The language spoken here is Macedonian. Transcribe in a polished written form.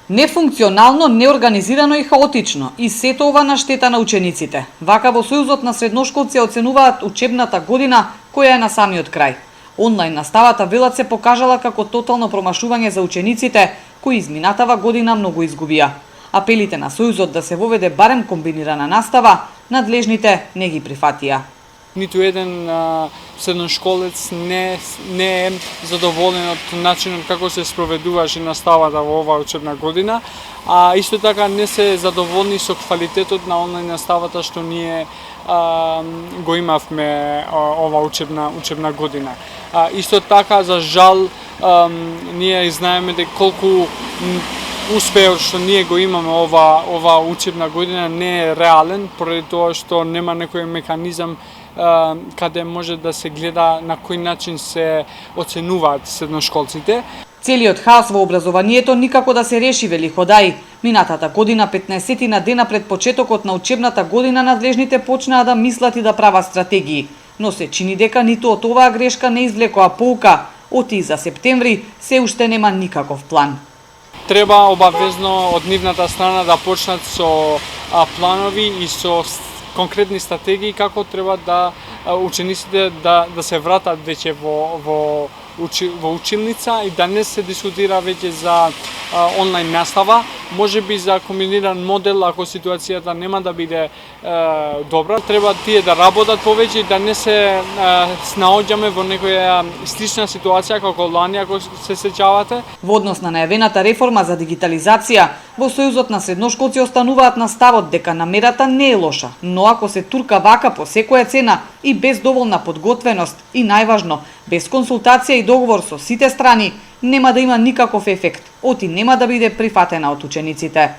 Нефункционално, неорганизирано и хаотично, и сето ова на штета на учениците. Вака во Сојузот на средношколци оценуваат учебната година која е на самиот крај. Онлайн наставата велат се покажала како тотално промашување за учениците кои изминатава година многу изгубија. Апелите на Сојузот да се воведе барем комбинирана настава, надлежните не ги прифатија. Ниту еден средношколец не е задоволен од начинот како се спроведуваше наставата во оваа учебна година, а исто така не се задоволни со квалитетот на онлайн наставата што ние го имавме ова учебна година. Исто така, за жал, ние знаеме дека колку успеот што ние го имаме ова учебна година не е реален, поради тоа што нема некој механизам каде може да се гледа на кој начин се оценуваат средношколците. Целиот хаос во образованието никако да се реши, вели Ходаи. Минатата година, 15 дена пред почетокот на учебната година, надлежните почнаа да мислат и да прават стратегии. Но се чини дека ниту од оваа грешка не извлекоа поука. Оти за септември се уште нема никаков план. Треба обавезно од нивната страна да почнат со планови и со конкретни стратегии како треба да учениците да се вратат веќе во училница и да не се дискутира веќе за онлайн настава, можеби за комбиниран модел ако ситуацијата нема да биде добра. Треба тие да работат повеќе и да не се снаоѓаме во некоја слична ситуација како лани, ако се сеќавате. Во однос на најавената реформа за дигитализација, во Сојузот на средношколци остануваат на ставот дека намерата не е лоша, но ако се турка вака по секоја цена и без доволна подготвеност и најважно, без консултација и договор со сите страни, нема да има никаков ефект, оти нема да биде прифатена од учениците.